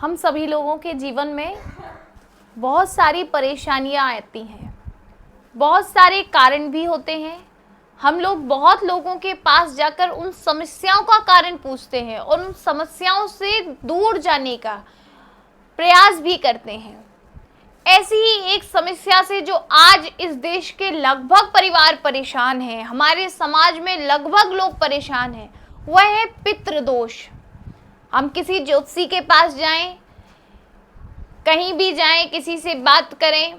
हम सभी लोगों के जीवन में बहुत सारी परेशानियां आती हैं, बहुत सारे कारण भी होते हैं। हम लोग बहुत लोगों के पास जाकर उन समस्याओं का कारण पूछते हैं और उन समस्याओं से दूर जाने का प्रयास भी करते हैं। ऐसी ही एक समस्या से जो आज इस देश के लगभग परिवार परेशान हैं, हमारे समाज में लगभग लोग परेशान हैं, वह है पितृदोष। हम किसी ज्योतिषी के पास जाएं, कहीं भी जाएं, किसी से बात करें,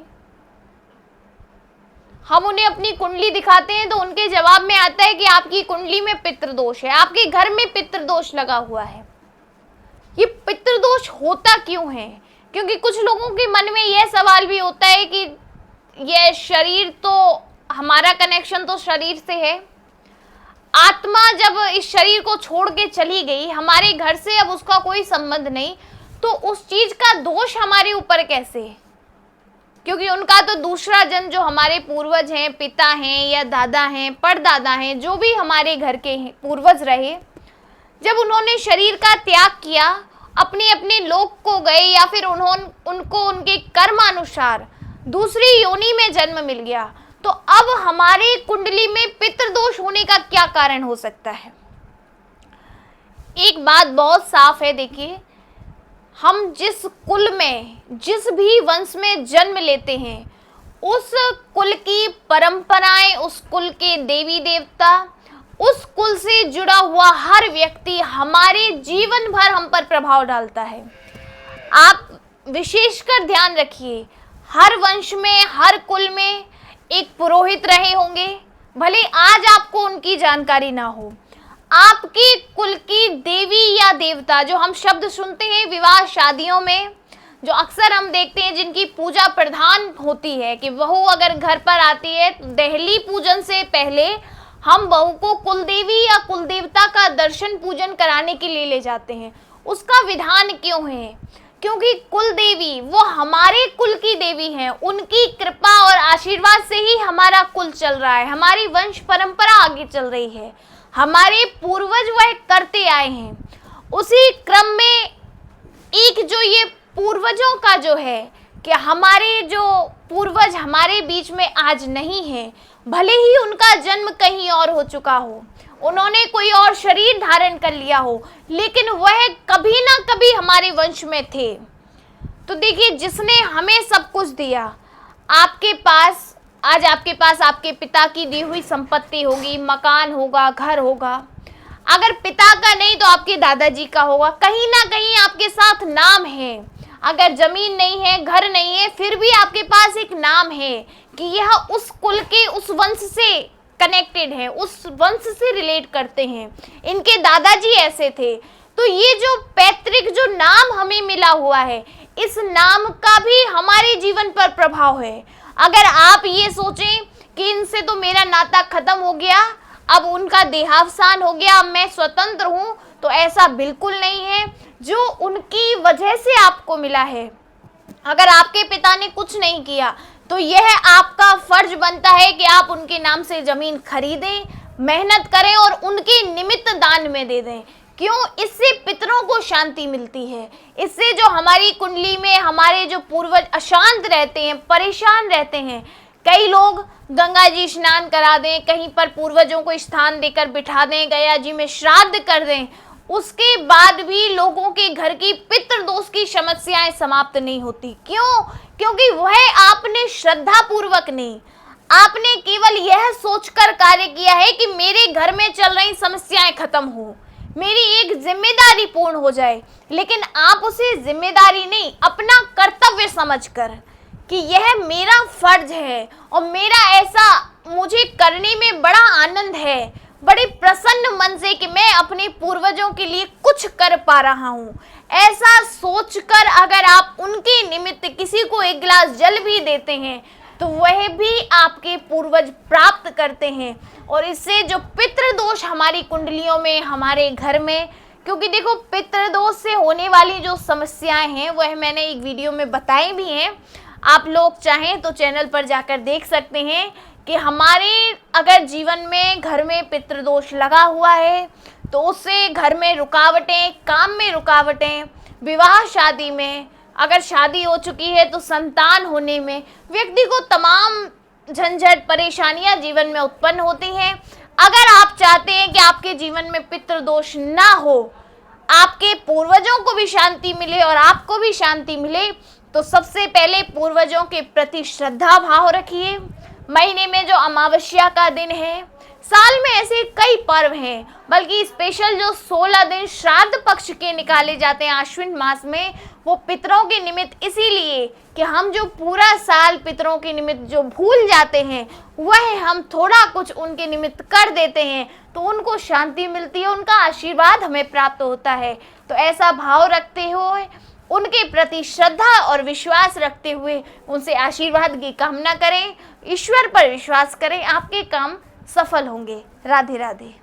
हम उन्हें अपनी कुंडली दिखाते हैं तो उनके जवाब में आता है कि आपकी कुंडली में पितृदोष है, आपके घर में पितृदोष लगा हुआ है। ये पितृदोष होता क्यों है? क्योंकि कुछ लोगों के मन में यह सवाल भी होता है कि यह शरीर तो, हमारा कनेक्शन तो शरीर से है, आत्मा जब इस शरीर को छोड़ के चली गई, हमारे घर से अब उसका कोई संबंध नहीं, तो उस चीज का दोष हमारे ऊपर कैसे? क्योंकि उनका तो दूसरा जन्म, जो हमारे पूर्वज हैं, पिता हैं या दादा हैं, परदादा हैं, जो भी हमारे घर के पूर्वज रहे, जब उन्होंने शरीर का त्याग किया, अपने अपने लोक को गए, या फिर उनको उनके कर्मानुसार दूसरी योनि में जन्म मिल गया, तो अब हमारे कुंडली में पितृदोष होने का क्या कारण हो सकता है? एक बात बहुत साफ है, देखिए, हम जिस कुल में, जिस भी वंश में जन्म लेते हैं, उस कुल की परंपराएं, उस कुल के देवी देवता, उस कुल से जुड़ा हुआ हर व्यक्ति हमारे जीवन भर हम पर प्रभाव डालता है। आप विशेषकर ध्यान रखिए, हर वंश में, हर कुल में एक पुरोहित रहे होंगे, भले आज आपको उनकी जानकारी ना हो। आपके कुल की देवी या देवता, जो हम शब्द सुनते हैं विवाह शादियों में, जो अक्सर हम देखते हैं जिनकी पूजा प्रधान होती है, कि बहू अगर घर पर आती है तो दहली पूजन से पहले हम बहू को कुल देवी या कुल देवता का दर्शन पूजन कराने के लिए ले जाते हैं। उसका विधान क्यों है? क्योंकि कुल देवी वो हमारे कुल की देवी हैं, उनकी कृपा और आशीर्वाद से ही हमारा कुल चल रहा है, हमारी वंश परंपरा आगे चल रही है, हमारे पूर्वज वह करते आए हैं। उसी क्रम में एक जो ये पूर्वजों का जो है, कि हमारे जो पूर्वज हमारे बीच में आज नहीं है, भले ही उनका जन्म कहीं और हो चुका हो, उन्होंने कोई और शरीर धारण कर लिया हो, लेकिन वह कभी ना कभी हमारे वंश में थे। तो देखिए, जिसने हमें सब कुछ दिया, आपके पास आज आपके पास आपके पिता की दी हुई संपत्ति होगी, मकान होगा, घर होगा, अगर पिता का नहीं तो आपके दादाजी का होगा, कहीं ना कहीं आपके साथ नाम है। अगर जमीन नहीं है, घर नहीं है, फिर भी आपके पास एक नाम है कि यह उस कुल के, उस वंश से कनेक्टेड है, उस वंश से रिलेट करते हैं, इनके दादाजी ऐसे थे। तो ये जो पैतृक जो नाम हमें मिला हुआ है, इस नाम का भी हमारे जीवन पर प्रभाव है। अगर आप ये सोचें कि इनसे तो मेरा नाता खत्म हो गया, अब उनका देहावसान हो गया, अब मैं स्वतंत्र हूँ, तो ऐसा बिल्कुल नहीं है। जो उनकी वजह से आपको मिला है, अगर आपके पिता ने कुछ नहीं किया तो यह आपका फर्ज बनता है कि आप उनके नाम से जमीन खरीदें, मेहनत करें और उनके निमित्त दान में दे दें। क्यों? इससे पितरों को शांति मिलती है। इससे जो हमारी कुंडली में हमारे जो पूर्वज अशांत रहते हैं, परेशान रहते हैं, कई लोग गंगा जी स्नान करा दें, कहीं पर पूर्वजों को स्थान देकर बिठा दें, गया जी में श्राद्ध कर दें, उसके बाद भी लोगों के घर की पितृदोष की समस्याएं समाप्त नहीं होती। क्यों? क्योंकि वह आपने श्रद्धा पूर्वक नहीं, आपने केवल यह सोचकर कार्य किया है कि मेरे घर में चल रही समस्याएं खत्म हो, मेरी एक जिम्मेदारी पूर्ण हो जाए। लेकिन आप उसे जिम्मेदारी नहीं, अपना कर्तव्य समझकर कि यह मेरा फर्ज है और मेरा ऐसा मुझे करने में बड़ा आनंद है, बड़े प्रसन्न मन से कि मैं अपने पूर्वजों के लिए कुछ कर पा रहा हूँ, ऐसा सोचकर अगर आप उनके निमित्त किसी को एक गिलास जल भी देते हैं तो वह भी आपके पूर्वज प्राप्त करते हैं। और इससे जो पितृदोष हमारी कुंडलियों में, हमारे घर में, क्योंकि देखो पितृदोष से होने वाली जो समस्याएं हैं वह मैंने एक वीडियो में बताई भी हैं, आप लोग चाहें तो चैनल पर जाकर देख सकते हैं कि हमारे अगर जीवन में, घर में पितृदोष लगा हुआ है तो उससे घर में रुकावटें, काम में रुकावटें, विवाह शादी में, अगर शादी हो चुकी है तो संतान होने में व्यक्ति को तमाम झंझट परेशानियां जीवन में उत्पन्न होती हैं। अगर आप चाहते हैं कि आपके जीवन में पितृदोष ना हो, आपके पूर्वजों को भी शांति मिले और आपको भी शांति मिले, तो सबसे पहले पूर्वजों के प्रति श्रद्धा भाव रखिए। महीने में जो अमावस्या का दिन है, साल में ऐसे कई पर्व हैं, बल्कि स्पेशल जो 16 दिन श्राद्ध पक्ष के निकाले जाते हैं आश्विन मास में, वो पितरों के निमित्त इसीलिए कि हम जो पूरा साल पितरों के निमित्त जो भूल जाते हैं, वह हम थोड़ा कुछ उनके निमित्त कर देते हैं तो उनको शांति मिलती है, उनका आशीर्वाद हमें प्राप्त होता है। तो ऐसा भाव रखते हुए, उनके प्रति श्रद्धा और विश्वास रखते हुए उनसे आशीर्वाद की कामना करें, ईश्वर पर विश्वास करें, आपके काम सफल होंगे। राधे राधे।